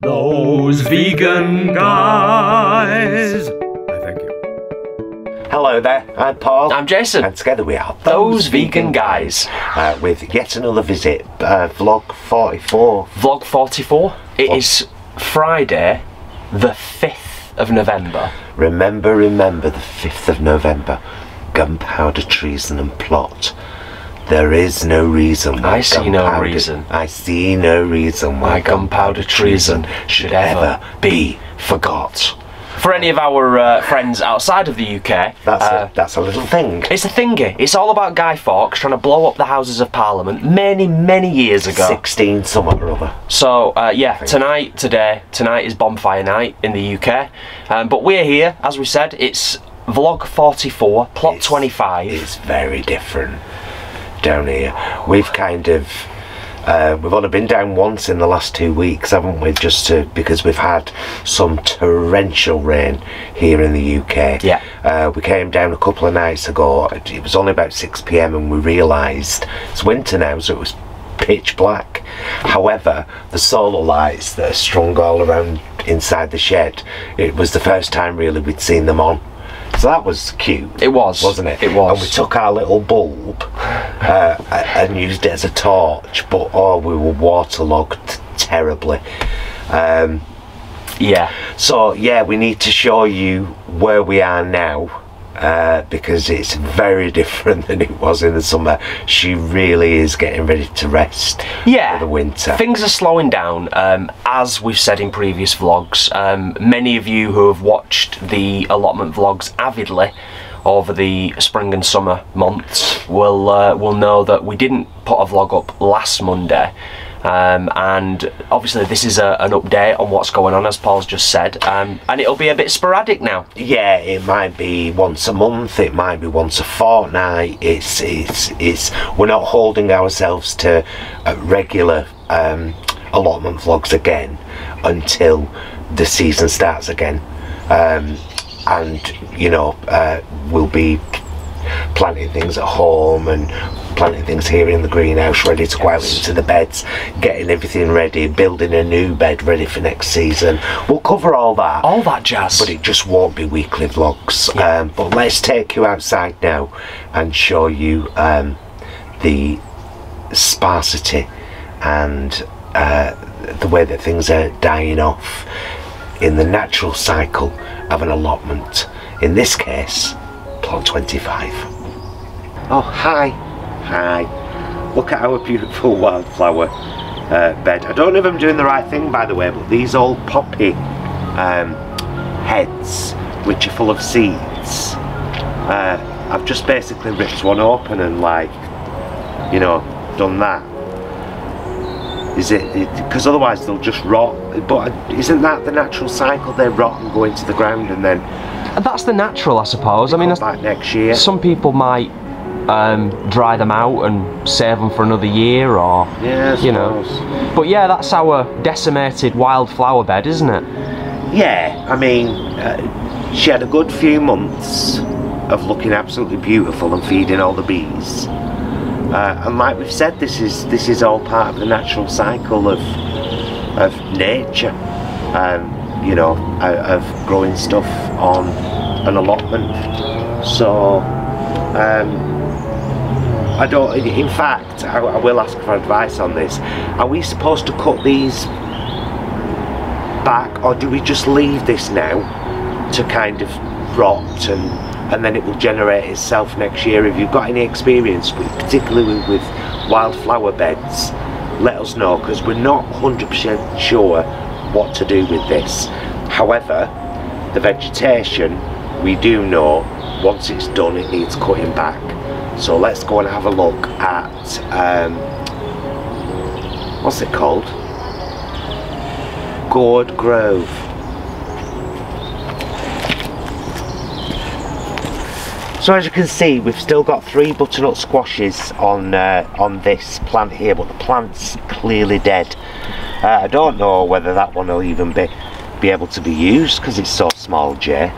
Those vegan guys. Thank you. Hello there, I'm Paul. I'm Jason. And together we are Those Vegan Guys. With yet another visit, vlog 44. Vlog 44. It is Friday, the 5th of November. Remember the 5th of November. Gunpowder, treason and plot. There is no reason why I see no reason why gunpowder treason should ever be forgot. For any of our friends outside of the UK, that's a little thing. It's a thingy. It's all about Guy Fawkes trying to blow up the Houses of Parliament many years ago. 16 something or other. So yeah, tonight is bonfire night in the UK. But we're here, as we said. It's vlog 44, plot 25. It's very different down here. We've kind of we've only been down once in the last 2 weeks, haven't we, because we've had some torrential rain here in the UK. Yeah. We came down a couple of nights ago. It was only about 6 PM and we realised it's winter now, so it was pitch black. However, the solar lights that are strung all around inside the shed, it was the first time really we'd seen them on. So that was cute. It was, wasn't it? It was. And we took our little bulb and used it as a torch, but oh, we were waterlogged terribly. Yeah. So yeah, we need to show you where we are now, because it's very different than it was in the summer. She really is getting ready to rest for the winter. Things are slowing down, as we've said in previous vlogs. Many of you who have watched the allotment vlogs avidly over the spring and summer months will know that we didn't put a vlog up last Monday. And obviously this is an update on what's going on, as Paul's just said, and it'll be a bit sporadic now. Yeah, it might be once a month, it might be once a fortnight. It's we're not holding ourselves to regular allotment vlogs again until the season starts again, and you know, we'll be planting things at home and planting things here in the greenhouse, ready to go out into the beds, getting everything ready, building a new bed ready for next season. We'll cover all that jazz, but it just won't be weekly vlogs. But let's take you outside now and show you the sparsity and the way that things are dying off in the natural cycle of an allotment, in this case plot 25. Oh, hi. Look at our beautiful wildflower bed. I don't know if I'm doing the right thing, by the way, but these old poppy heads, which are full of seeds, I've just basically ripped one open and, like, you know, done that. Is it because otherwise they'll just rot? But isn't that the natural cycle? They rot and go into the ground, and then that's the natural, I suppose. I mean, back next year. Some people might dry them out and save them for another year, or you know. But yeah, that's our decimated wildflower bed, isn't it? Yeah, I mean, she had a good few months of looking absolutely beautiful and feeding all the bees. And like we've said, this is all part of the natural cycle of nature, you know, of growing stuff on an allotment. So I don't. In fact, I will ask for advice on this. Are we supposed to cut these back, or do we just leave this now to kind of rot and then it will generate itself next year? If you've got any experience, particularly with wildflower beds, let us know, because we're not 100% sure what to do with this. However, the vegetation, we do know once it's done it needs cutting back. So let's go and have a look at what's it called? Gourd Grove. So as you can see, we've still got 3 butternut squashes on this plant here, but the plant's clearly dead. I don't know whether that one will even be able to be used because it's so small, Jay.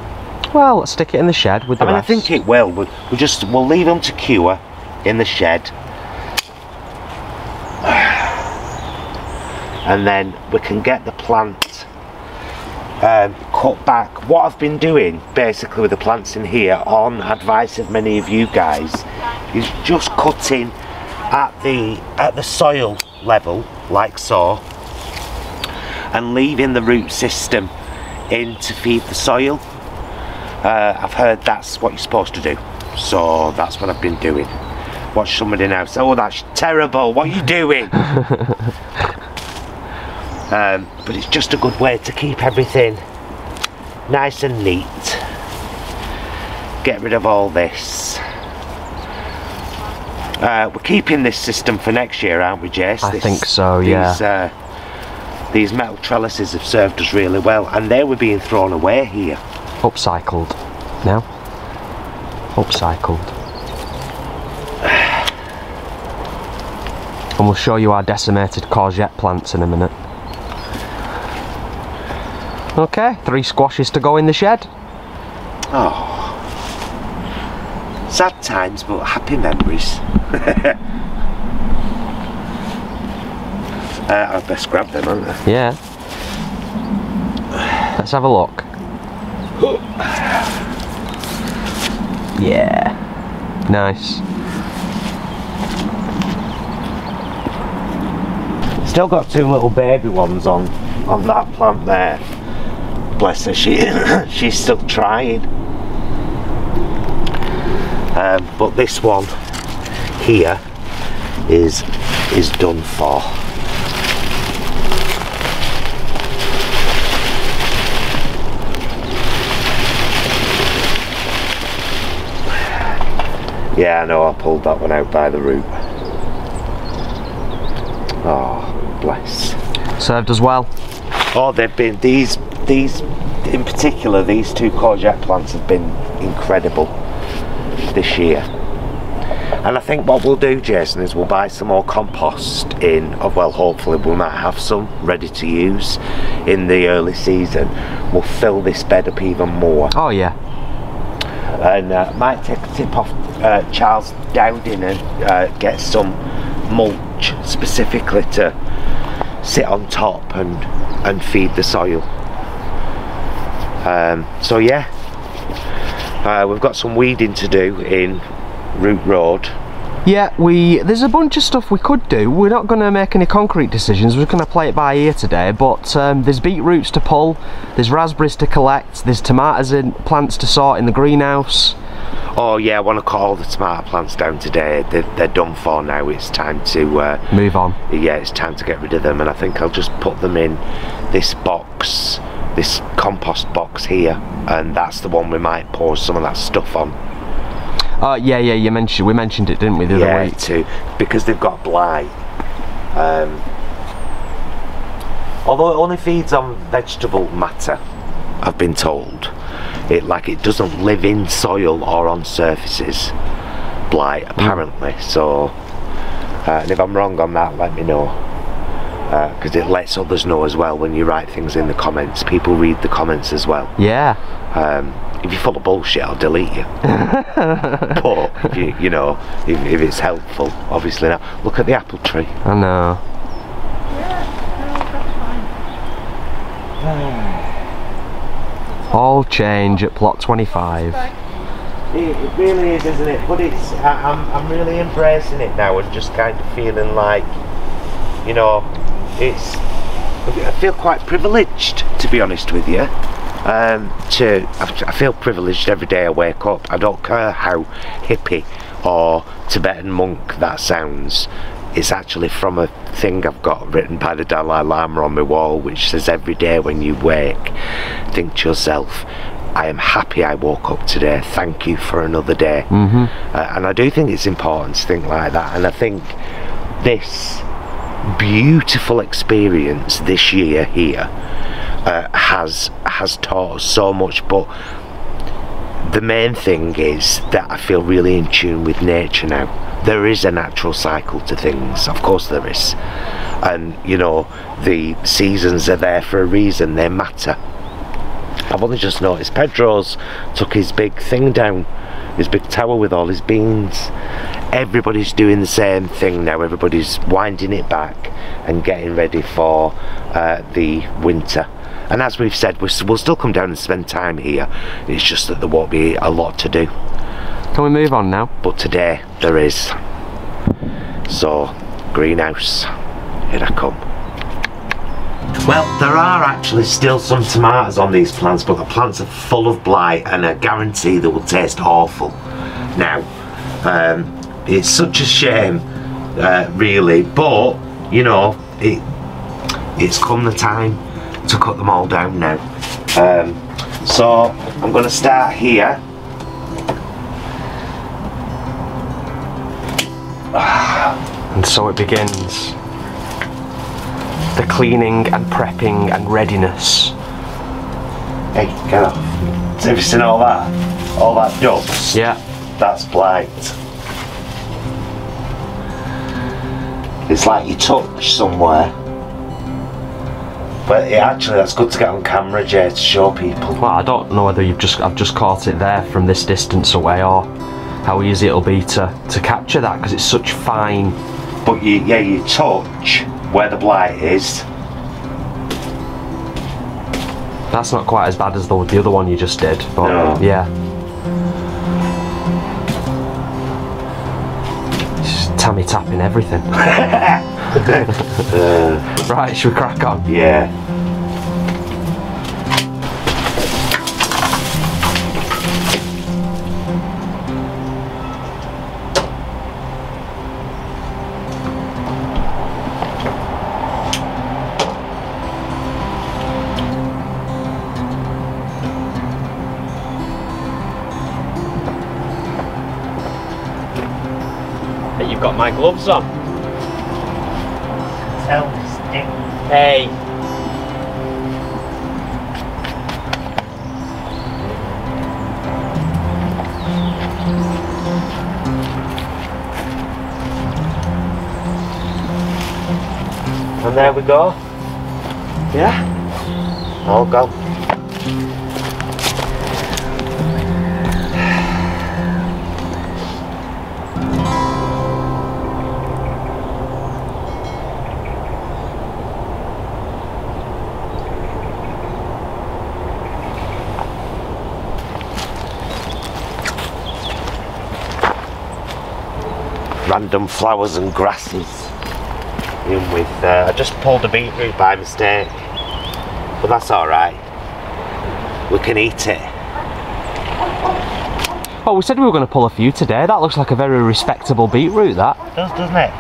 Well, let's stick it in the shed with the rest. I think it will. We'll leave them to cure in the shed, and then we can get the plant cut back. What I've been doing basically with the plants in here, on advice of many of you guys, is just cutting at the soil level, like so, and leaving the root system in to feed the soil. I've heard that's what you're supposed to do, so that's what I've been doing. Watch somebody now say, oh, that's terrible, what are you doing? But it's just a good way to keep everything nice and neat. Get rid of all this. We're keeping this system for next year, aren't we, Jace? I think so, yeah. These metal trellises have served us really well, and they were being thrown away here. Upcycled. Now? Upcycled. And we'll show you our decimated courgette plants in a minute. Okay, 3 squashes to go in the shed. Oh, sad times, but happy memories. I'd best grab them, aren't I? Yeah. Let's have a look. Yeah. Nice. Still got 2 little baby ones on that plant there. Bless her, she's still trying. But this one here is done for. Yeah, I know, I pulled that one out by the root. Oh, bless. Served as well. Oh, they've been, these in particular, these 2 courgette plants have been incredible this year. And I think what we'll do, Jason, is we'll buy some more compost in, well, hopefully we might have some ready to use in the early season. We'll fill this bed up even more. Oh yeah. And might take a tip off Charles Dowding and get some mulch specifically to sit on top and feed the soil. So yeah, we've got some weeding to do in Root Road. Yeah, there's a bunch of stuff we could do. We're not going to make any concrete decisions, we're just going to play it by ear today, but there's beetroots to pull, there's raspberries to collect, there's tomatoes and plants to sort in the greenhouse. Oh yeah, I want to cut all the tomato plants down today. They're done for now. It's time to move on. Yeah, it's time to get rid of them, and I think I'll just put them in this box, this compost box here, and that's the one we might pour some of that stuff on. Yeah, we mentioned it, didn't we, the other week? Too, because they've got blight. Although it only feeds on vegetable matter, I've been told. It doesn't live in soil or on surfaces, blight, apparently. So, and if I'm wrong on that, let me know, because it lets others know as well when you write things in the comments. People read the comments as well. Yeah. If you're full of bullshit, I'll delete you. But if you know, if it's helpful, obviously. Now look at the apple tree. I know. All change at plot 25. It really is, isn't it? But it's I'm really embracing it now and just kind of feeling like, you know, I feel quite privileged, to be honest with you. I feel privileged every day I wake up. I don't care how hippie or Tibetan monk that sounds. It's actually from a thing I've got written by the Dalai Lama on my wall, which says, every day when you wake, think to yourself, I am happy I woke up today, thank you for another day. And I do think it's important to think like that, and I think this beautiful experience this year here has taught us so much. But the main thing is that I feel really in tune with nature now. There is a natural cycle to things, of course there is, and you know, the seasons are there for a reason, they matter. I've only just noticed Pedro's took his big thing down, his big tower with all his beans. Everybody's doing the same thing now. Everybody's winding it back and getting ready for the winter. And as we've said, we'll still come down and spend time here. It's just that there won't be a lot to do. Can we move on now? But today there is. So, greenhouse, here I come. Well, there are actually still some tomatoes on these plants, but the plants are full of blight and I guarantee they will taste awful. Now, it's such a shame, really, but, you know, it's come the time to cut them all down now. So, I'm going to start here. And so it begins. The cleaning and prepping and readiness. Hey, get off. Have you seen all that dust? Yeah. That's blight. It's like you touch somewhere. But actually that's good to get on camera, Jay, to show people. Well, I don't know whether I've just caught it there from this distance away, or how easy it'll be to capture that, because it's such fine. But you touch where the blight is. That's not quite as bad as the other one you just did, but no. Yeah. Just tammy tapping everything. Right, should we crack on? Yeah. You've got my gloves on. Hey. And there we go. Yeah. All gone. Random flowers and grasses in with, I just pulled a beetroot by mistake, but that's alright, we can eat it. Oh, we said we were going to pull a few today. That looks like a very respectable beetroot, that. It does, doesn't it?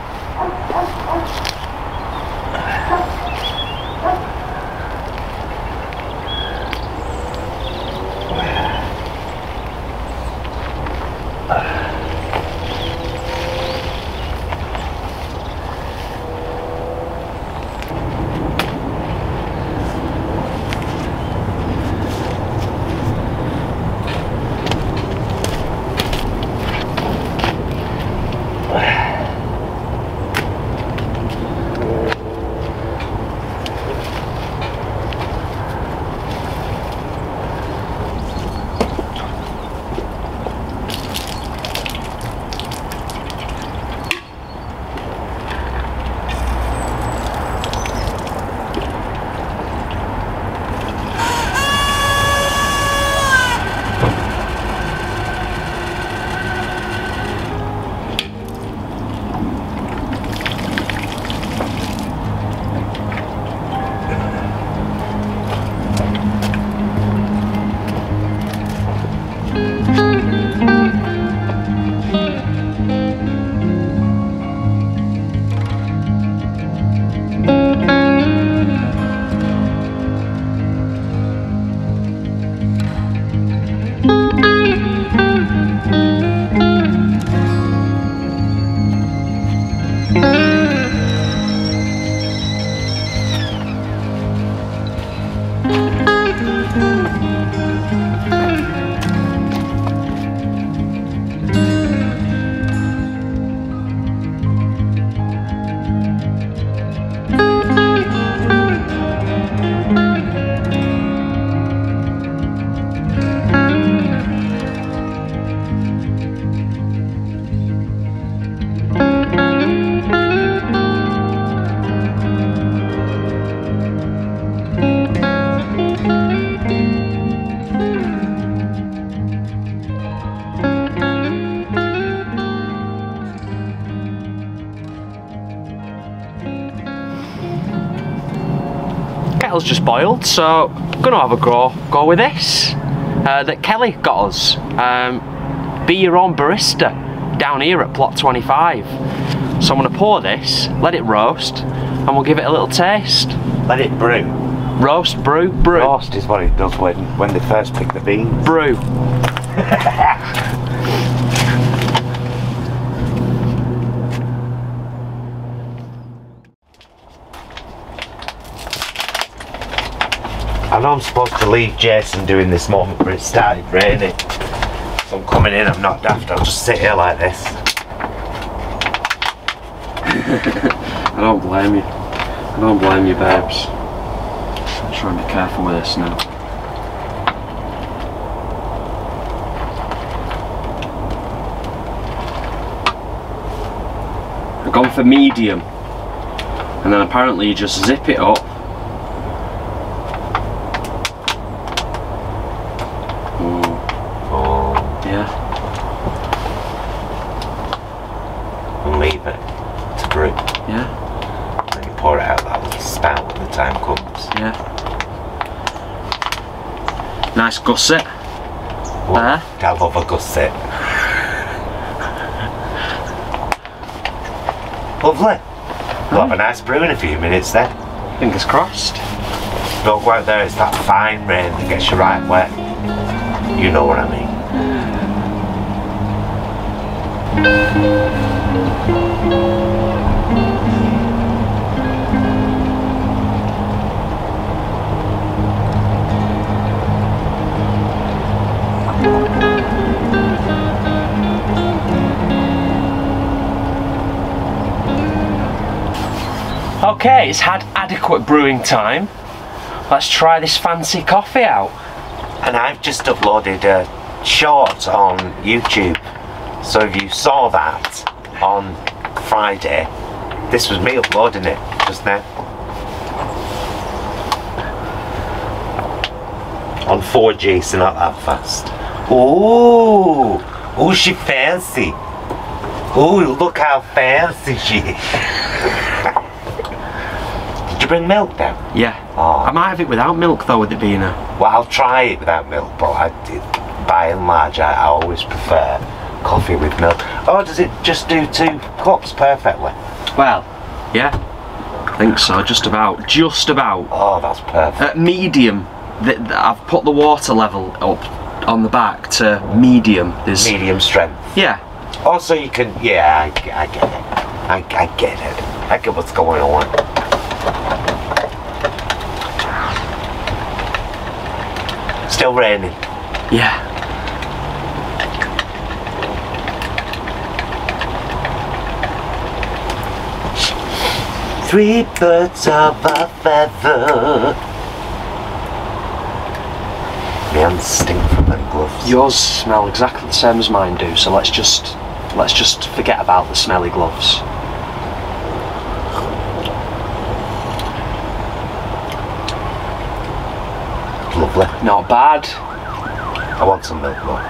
just boiled, so I'm gonna have a go with this that Kelly got us. Be your own barista down here at plot 25. So I'm gonna pour this, let it roast, and we'll give it a little taste. Let it brew. Roast, brew, brew. Roast is what it does when they first pick the beans. Brew. I know I'm supposed to leave Jason doing this moment, but it started raining. So I'm coming in, I'm not daft, I'll just sit here like this. I don't blame you. I don't blame you, babes. I'll try and be careful with this now. I've gone for medium. And then apparently you just zip it up. Yeah. And leave it to brew. Yeah. Then you pour it out that little spout when the time comes. Yeah. Nice gusset. Well, There. I love a gusset. Lovely. We'll have a nice brew in a few minutes then. Fingers crossed. Don't go out there, it's that fine rain that gets you right wet. You know what I mean. Okay, it's had adequate brewing time. Let's try this fancy coffee out. And I've just uploaded a short on YouTube. So if you saw that on Friday, this was me uploading it just now. On 4G, so not that fast. Ooh, ooh, she fancy. Ooh, look how fancy she is. Did you bring milk down? Yeah. Oh. I might have it without milk though, with it being a... Well, I'll try it without milk, but by and large, I always prefer coffee with milk. Oh, does it just do 2 cups perfectly? Well, yeah. I think so, just about. Just about. Oh, that's perfect. At medium, I've put the water level up on the back to medium. There's... Medium strength. Yeah. Also, you can, yeah, I get it. I get it. I get what's going on. Still raining. Yeah. Three birds of a feather. My hands stink from them gloves. Yours smell exactly the same as mine do, so let's just forget about the smelly gloves. Lovely. Not bad. I want some milk though.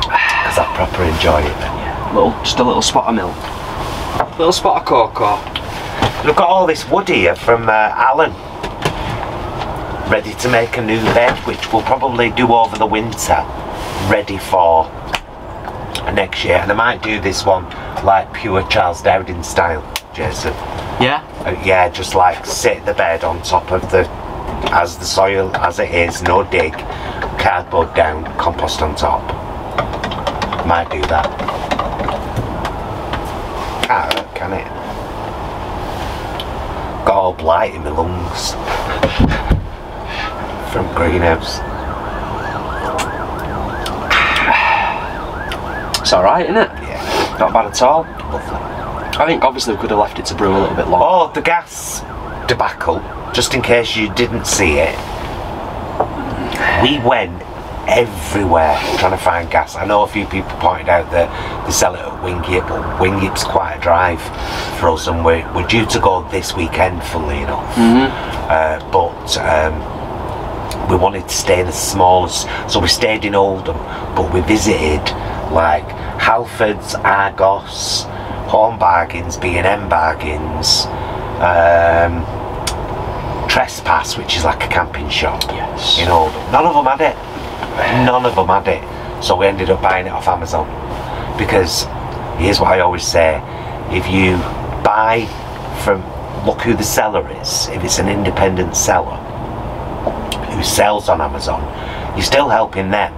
Because I proper enjoy it then. Just a little spot of milk. Little spot of cocoa. We've got all this wood here from Alan. Ready to make a new bed, which we'll probably do over the winter. Ready for next year. And I might do this one like pure Charles Dowding style, Jason. Yeah? Yeah, just like sit the bed on top of the soil as it is, no dig, cardboard down, compost on top. Might do that. Can't hurt, can it? Got all blight in my lungs from greenhouse. It's alright, isn't it? Yeah. Not bad at all. Lovely. I think obviously we could have left it to brew a little bit longer. Oh, the gas debacle, just in case you didn't see it. We went everywhere trying to find gas. I know a few people pointed out that they sell it at Wingyip, but Wingyip's quite a drive for us, and we're due to go this weekend, funnily enough. But we wanted to stay in the smallest, so we stayed in Oldham, but we visited like Halfords, Argos, Home Bargains, B&M Bargains, Trespass, which is like a camping shop. Yes. In Oldham. None of them had it. None of them had it. So we ended up buying it off Amazon. Because here's what I always say: if you buy from, look who the seller is. If it's an independent seller who sells on Amazon, you're still helping them.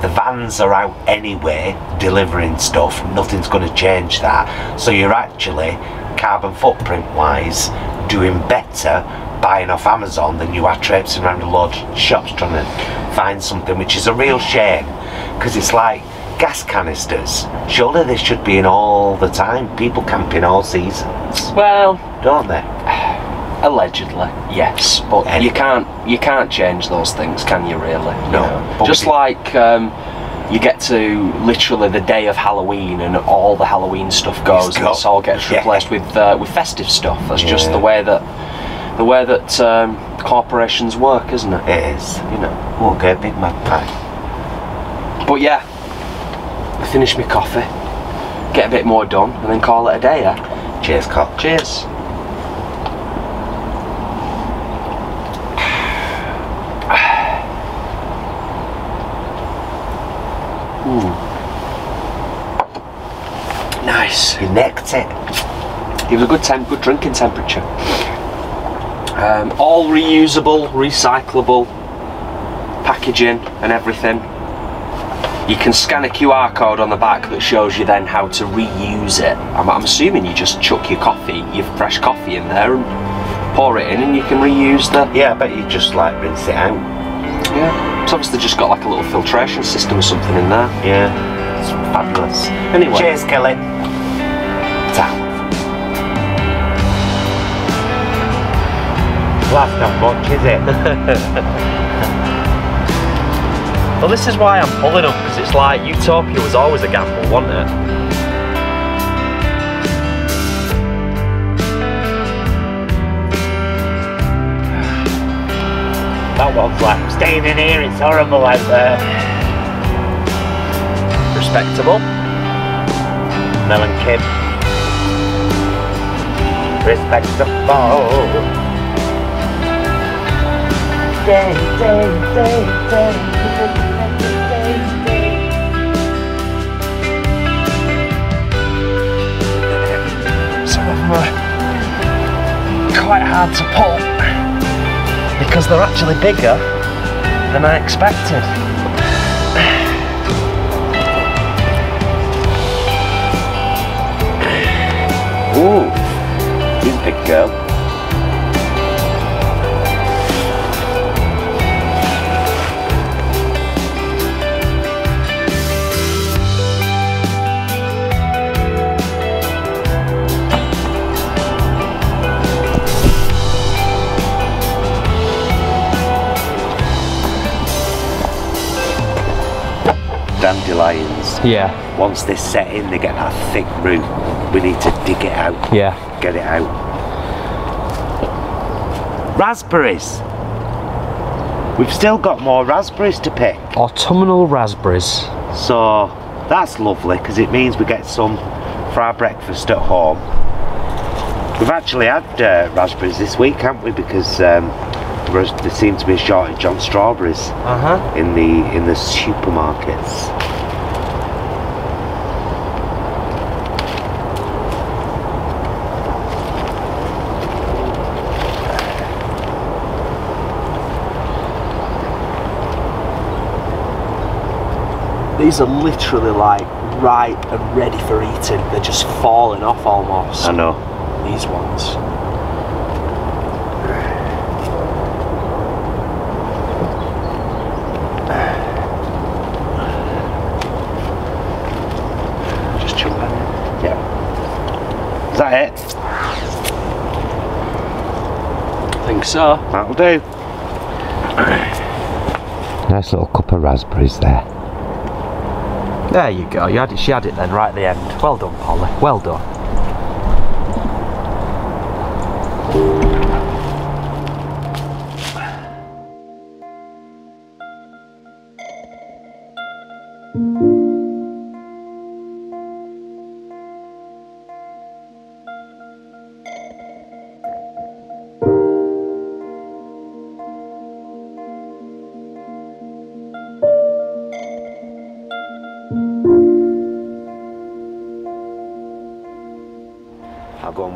The vans are out anyway delivering stuff, nothing's going to change that, so you're actually carbon footprint wise doing better buying off Amazon than you are traipsing around a load of shops trying to find something, which is a real shame, because it's like gas canisters. Surely they should be in all the time. People camping all seasons. Well, don't they? Allegedly, yes, but Anyway. you can't change those things, can you? Really? No. But Just like you get to literally the day of Halloween and all the Halloween stuff goes, and it all gets replaced with festive stuff. That's just the way that corporations work, isn't it? It is. You know. Won't get a big mad pie. But yeah, I finish my coffee, get a bit more done, and then call it a day. Yeah. Cheers, cock. Cheers. Nice. You necked it. It was a good drinking temperature. All reusable, recyclable packaging and everything. You can scan a QR code on the back that shows you then how to reuse it. I'm assuming you just chuck your fresh coffee in there and pour it in, and you can reuse the... Yeah, I bet you just like rinse it out. Yeah. It's obviously just got like a little filtration system or something in there. Yeah, it's fabulous. Anyway. Cheers, Kelly. Ta. Well, that's not much, is it? Well, this is why I'm pulling them, because it's like Utopia was always a gamble, wasn't it? That one's like, I'm staying in here, it's horrible out there. Respectable. Mel and Kim. Respectable. Some of them are quite hard to pull because they're actually bigger than I expected. Ooh, she's a big girl. Dandelions. Yeah. Once they're set in, they get that thick root. We need to dig it out. Yeah. Get it out. Raspberries. We've still got more raspberries to pick. Autumnal raspberries. So that's lovely because it means we get some for our breakfast at home. We've actually had raspberries this week, haven't we? Because there seems to be a shortage on strawberries in the supermarkets. These are literally like ripe and ready for eating. They're just falling off almost. I know. These ones. Just chunk that in. Yeah. Is that it? I think so. That'll do. Nice little cup of raspberries there. There you go. You had it. She had it then, right at the end. Well done, Polly. Well done.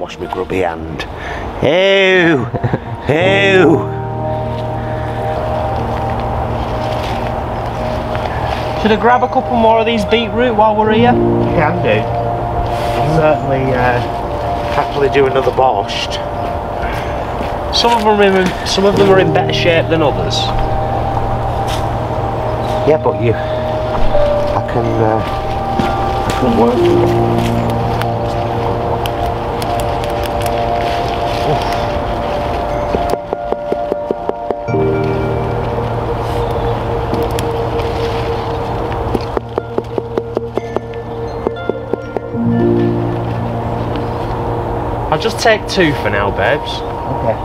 wash my grubby hand. Ew! Ew! Should I grab a couple more of these beetroot while we're here? You can do. I'll certainly happily do another borscht. Some of them are in better shape than others. Yeah, but I can work with them. I'll just take 2 for now, babes. Okay.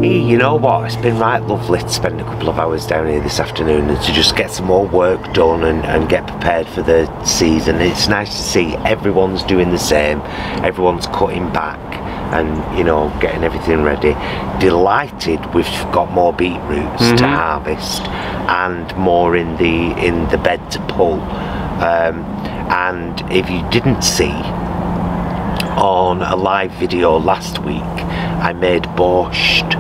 You know what, it's been right lovely to spend a couple of hours down here this afternoon and to just get some more work done and get prepared for the season. It's nice to see everyone's doing the same, everyone's cutting back and, you know, getting everything ready. Delighted we've got more beetroots to harvest and more in the bed to pull. And if you didn't see on a live video last week, I made borscht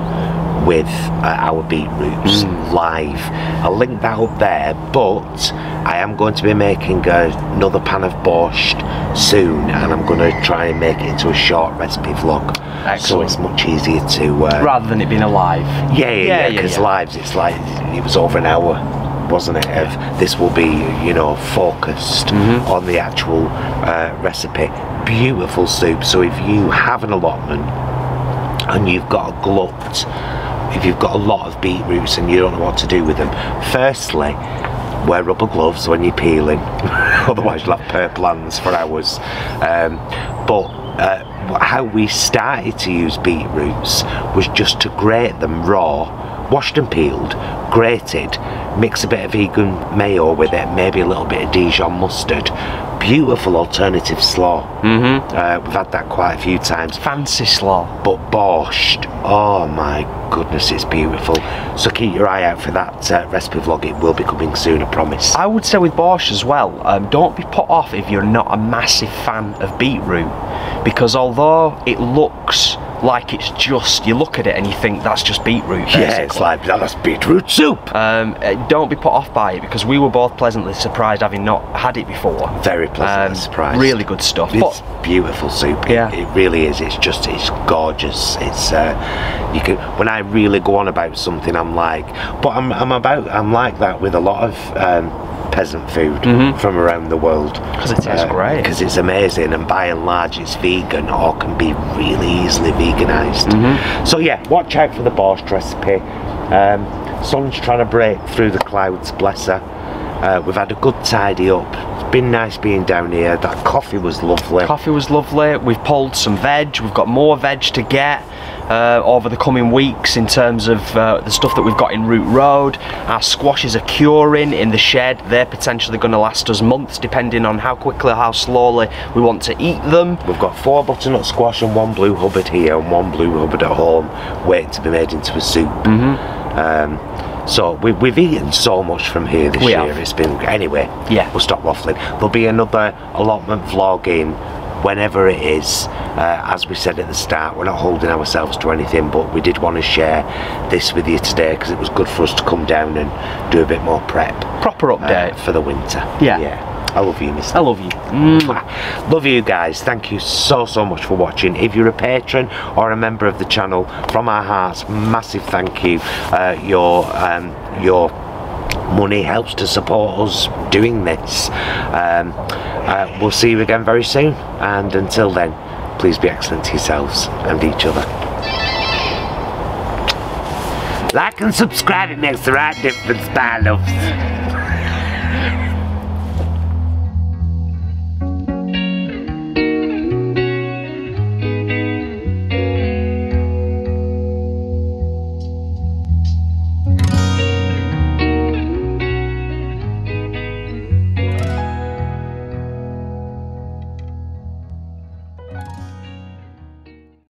with our beetroots live. I'll link that up there, but I am going to be making another pan of borscht soon, and I'm going to try and make it into a short recipe vlog. Excellent. So it's much easier to rather than it being a live. Yeah, because lives it's like it was over an hour, wasn't it? Of this will be, you know, focused on the actual recipe. Beautiful soup. So if you have an allotment and you've got a glut, if you've got a lot of beetroots and you don't know what to do with them, firstly, wear rubber gloves when you're peeling, otherwise you'll have purple hands for hours. How we started to use beetroots was just to grate them raw, washed and peeled, grated, mix a bit of vegan mayo with it, maybe a little bit of Dijon mustard. Beautiful alternative slaw. We've had that quite a few times. Fancy slaw. But borscht, oh my goodness, it's beautiful. So keep your eye out for that recipe vlog. It will be coming soon, I promise. I would say with borscht as well, don't be put off if you're not a massive fan of beetroot, because although it looks like it's just, you look at it and you think that's just beetroot, basically. Yeah, it's like, that's beetroot soup. Don't be put off by it, because we were both pleasantly surprised having not had it before. Very pleasantly surprised. Really good stuff. It's beautiful soup. Yeah. It really is. It's just, it's gorgeous. It's you can, when I really go on about something, I'm like, but I'm like that with a lot of peasant food from around the world, because it tastes great, because it's amazing, and by and large it's vegan or can be really easily veganized. So yeah, watch out for the borscht recipe. Sun's trying to break through the clouds, bless her. We've had a good tidy up. It's been nice being down here. That coffee was lovely. Coffee was lovely. We've pulled some veg. We've got more veg to get over the coming weeks in terms of the stuff that we've got in Root Road. Our squashes are curing in the shed. They're potentially going to last us months, depending on how quickly or how slowly we want to eat them. We've got 4 butternut squash and 1 blue hubbard here and 1 blue hubbard at home, waiting to be made into a soup. So we've eaten so much from here this year. It's been, anyway, we'll stop waffling. There'll be another allotment vlog in whenever it is. As we said at the start, we're not holding ourselves to anything, but we did want to share this with you today because it was good for us to come down and do a bit more prep. Proper update for the winter. Yeah. I love you, mister. I love you. Mwah. Love you guys. Thank you so much for watching. If you're a patron or a member of the channel, from our hearts, massive thank you. Your money helps to support us doing this. We'll see you again very soon, and until then, please be excellent to yourselves and each other. Like and subscribe, it makes the right difference, my loves.